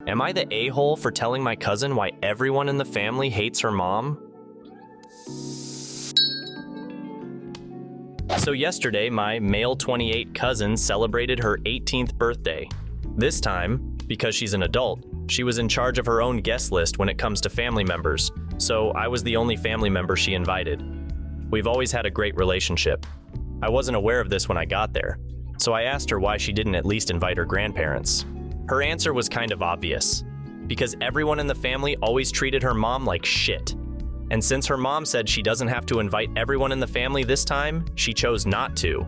Am I the a-hole for telling my cousin why everyone in the family hates her mom? So yesterday, my male 28 cousin celebrated her 18th birthday. This time, because she's an adult, she was in charge of her own guest list when it comes to family members, so I was the only family member she invited. We've always had a great relationship. I wasn't aware of this when I got there, so I asked her why she didn't at least invite her grandparents. Her answer was kind of obvious, because everyone in the family always treated her mom like shit. And since her mom said she doesn't have to invite everyone in the family this time, she chose not to.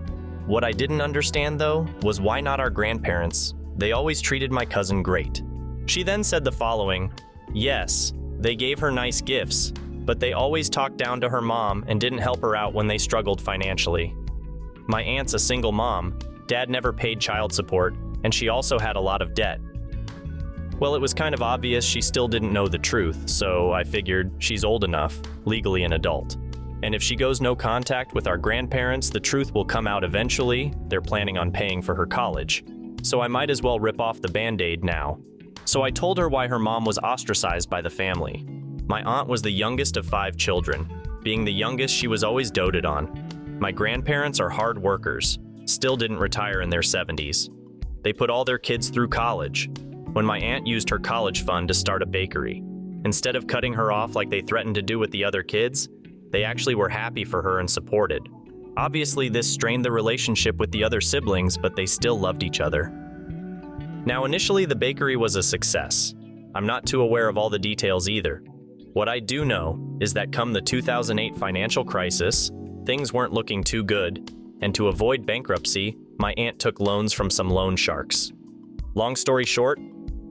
What I didn't understand, though, was why not our grandparents? They always treated my cousin great. She then said the following: yes, they gave her nice gifts, but they always talked down to her mom and didn't help her out when they struggled financially. My aunt's a single mom, dad never paid child support, and she also had a lot of debt. Well, it was kind of obvious she still didn't know the truth, so I figured she's old enough, legally an adult. And if she goes no contact with our grandparents, the truth will come out eventually. They're planning on paying for her college. So I might as well rip off the Band-Aid now. So I told her why her mom was ostracized by the family. My aunt was the youngest of 5 children. Being the youngest, she was always doted on. My grandparents are hard workers, still didn't retire in their 70s. They put all their kids through college. When my aunt used her college fund to start a bakery, instead of cutting her off like they threatened to do with the other kids, they actually were happy for her and supported. Obviously, this strained the relationship with the other siblings, but they still loved each other. Now, initially, the bakery was a success. I'm not too aware of all the details either. What I do know is that come the 2008 financial crisis, things weren't looking too good, and to avoid bankruptcy, my aunt took loans from some loan sharks. Long story short,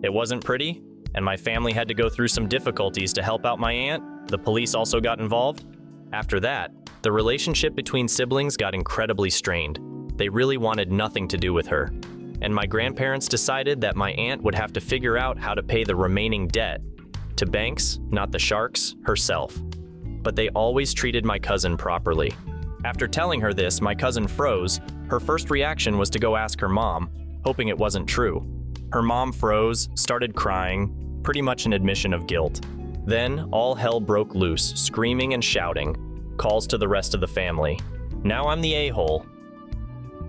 it wasn't pretty, and my family had to go through some difficulties to help out my aunt. The police also got involved. After that, the relationship between siblings got incredibly strained. They really wanted nothing to do with her. And my grandparents decided that my aunt would have to figure out how to pay the remaining debt to banks, not the sharks, herself. But they always treated my cousin properly. After telling her this, my cousin froze. Her first reaction was to go ask her mom, hoping it wasn't true. Her mom froze, started crying, pretty much an admission of guilt. Then, all hell broke loose, screaming and shouting, calls to the rest of the family. Now I'm the a-hole.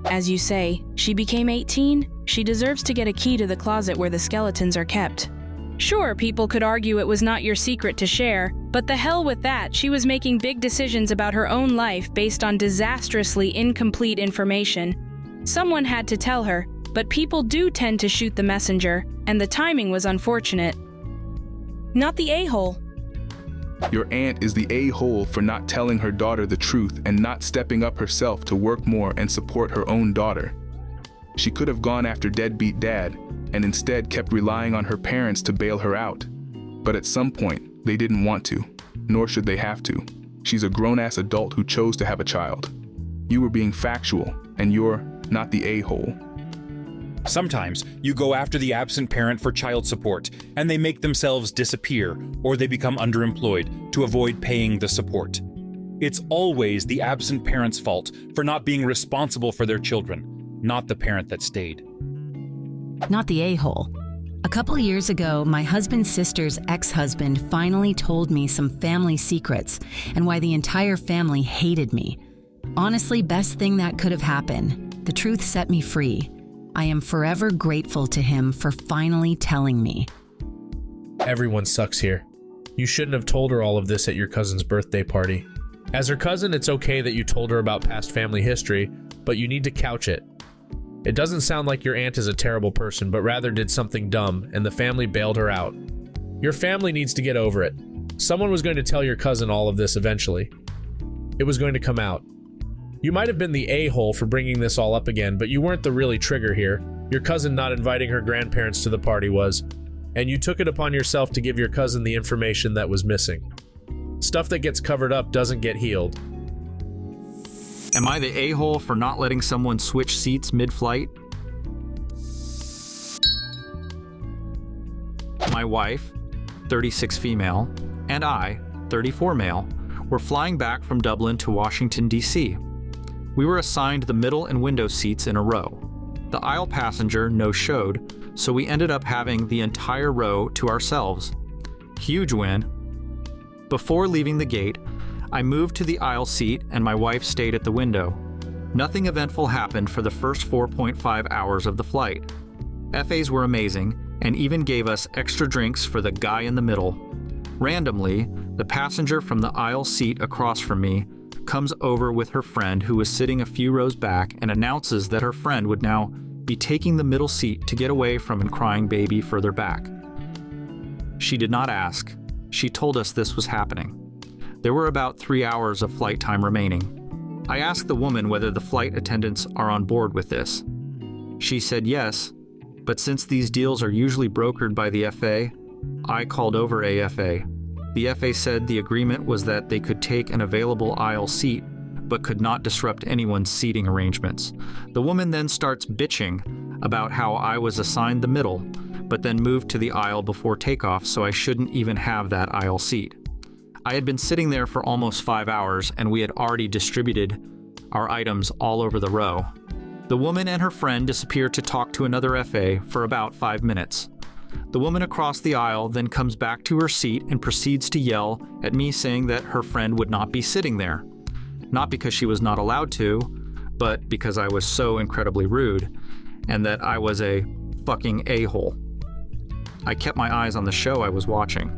As you say, she became 18. She deserves to get a key to the closet where the skeletons are kept. Sure, people could argue it was not your secret to share, but the hell with that. She was making big decisions about her own life based on disastrously incomplete information. Someone had to tell her, but people do tend to shoot the messenger, and the timing was unfortunate. Not the a-hole. Your aunt is the a-hole for not telling her daughter the truth and not stepping up herself to work more and support her own daughter. She could have gone after deadbeat dad and instead kept relying on her parents to bail her out. But at some point, they didn't want to, nor should they have to. She's a grown-ass adult who chose to have a child. You were being factual, and you're not the a-hole. Sometimes you go after the absent parent for child support, and they make themselves disappear, or they become underemployed to avoid paying the support. It's always the absent parent's fault for not being responsible for their children, not the parent that stayed. Not the a-hole. A couple years ago, my husband's sister's ex-husband finally told me some family secrets and why the entire family hated me. Honestly, best thing that could have happened. The truth set me free. I am forever grateful to him for finally telling me. Everyone sucks here. You shouldn't have told her all of this at your cousin's birthday party. As her cousin, it's okay that you told her about past family history, but you need to couch it. It doesn't sound like your aunt is a terrible person, but rather did something dumb, and the family bailed her out. Your family needs to get over it. Someone was going to tell your cousin all of this eventually. It was going to come out. You might have been the a-hole for bringing this all up again, but you weren't the really trigger here. Your cousin not inviting her grandparents to the party was, and you took it upon yourself to give your cousin the information that was missing. Stuff that gets covered up doesn't get healed. Am I the a-hole for not letting someone switch seats mid-flight? My wife, 36 female, and I, 34 male, were flying back from Dublin to Washington, D.C. We were assigned the middle and window seats in a row. The aisle passenger no-showed, so we ended up having the entire row to ourselves. Huge win. Before leaving the gate, I moved to the aisle seat and my wife stayed at the window. Nothing eventful happened for the first 4.5 hours of the flight. FAs were amazing and even gave us extra drinks for the guy in the middle. Randomly, the passenger from the aisle seat across from me comes over with her friend who was sitting a few rows back and announces that her friend would now be taking the middle seat to get away from a crying baby further back. She did not ask. She told us this was happening. There were about 3 hours of flight time remaining. I asked the woman whether the flight attendants are on board with this. She said yes, but since these deals are usually brokered by the FA, I called over AFA. The FA said the agreement was that they could take an available aisle seat, but could not disrupt anyone's seating arrangements. The woman then starts bitching about how I was assigned the middle, but then moved to the aisle before takeoff, so I shouldn't even have that aisle seat. I had been sitting there for almost 5 hours, and we had already distributed our items all over the row. The woman and her friend disappeared to talk to another FA for about 5 minutes. The woman across the aisle then comes back to her seat and proceeds to yell at me, saying that her friend would not be sitting there. Not because she was not allowed to, but because I was so incredibly rude, and that I was a fucking a-hole. I kept my eyes on the show I was watching.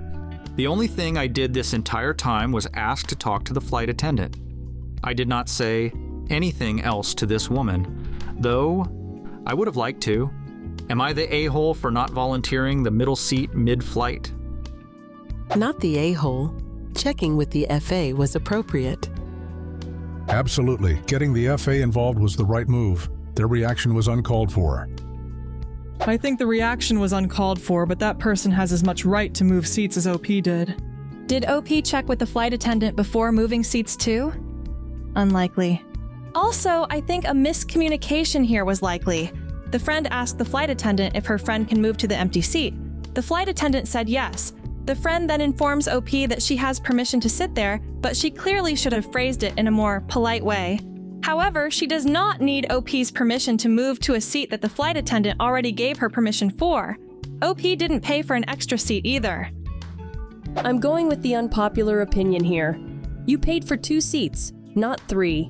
The only thing I did this entire time was ask to talk to the flight attendant. I did not say anything else to this woman, though I would have liked to. Am I the a-hole for not volunteering the middle seat mid-flight? Not the a-hole. Checking with the FA was appropriate. Absolutely. Getting the FA involved was the right move. Their reaction was uncalled for. I think the reaction was uncalled for, but that person has as much right to move seats as OP did. Did OP check with the flight attendant before moving seats too? Unlikely. Also, I think a miscommunication here was likely. The friend asked the flight attendant if her friend can move to the empty seat. The flight attendant said yes. The friend then informs OP that she has permission to sit there, but she clearly should have phrased it in a more polite way. However, she does not need OP's permission to move to a seat that the flight attendant already gave her permission for. OP didn't pay for an extra seat either. I'm going with the unpopular opinion here. You paid for 2 seats, not 3.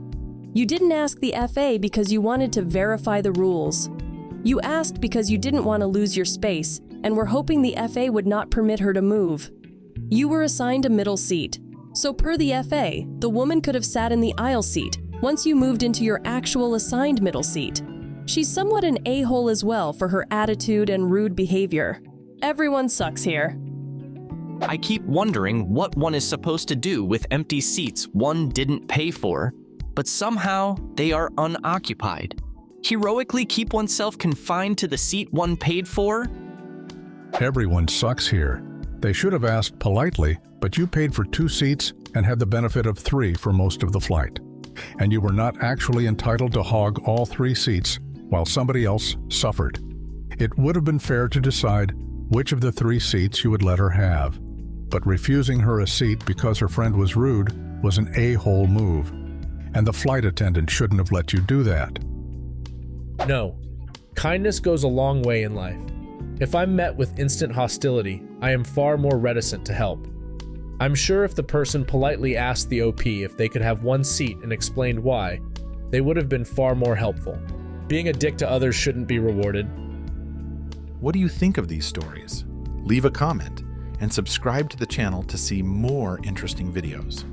You didn't ask the FA because you wanted to verify the rules. You asked because you didn't want to lose your space and were hoping the FA would not permit her to move. You were assigned a middle seat. So per the FA, the woman could have sat in the aisle seat once you moved into your actual assigned middle seat. She's somewhat an a-hole as well for her attitude and rude behavior. Everyone sucks here. I keep wondering what one is supposed to do with empty seats one didn't pay for, but somehow they are unoccupied. Heroically keep oneself confined to the seat one paid for? Everyone sucks here. They should have asked politely, but you paid for 2 seats and had the benefit of 3 for most of the flight. And you were not actually entitled to hog all 3 seats while somebody else suffered. It would have been fair to decide which of the 3 seats you would let her have. But refusing her a seat because her friend was rude was an a-hole move. And the flight attendant shouldn't have let you do that. No. Kindness goes a long way in life. If I'm met with instant hostility, I am far more reticent to help. I'm sure if the person politely asked the OP if they could have 1 seat and explained why, they would have been far more helpful. Being a dick to others shouldn't be rewarded. What do you think of these stories? Leave a comment and subscribe to the channel to see more interesting videos.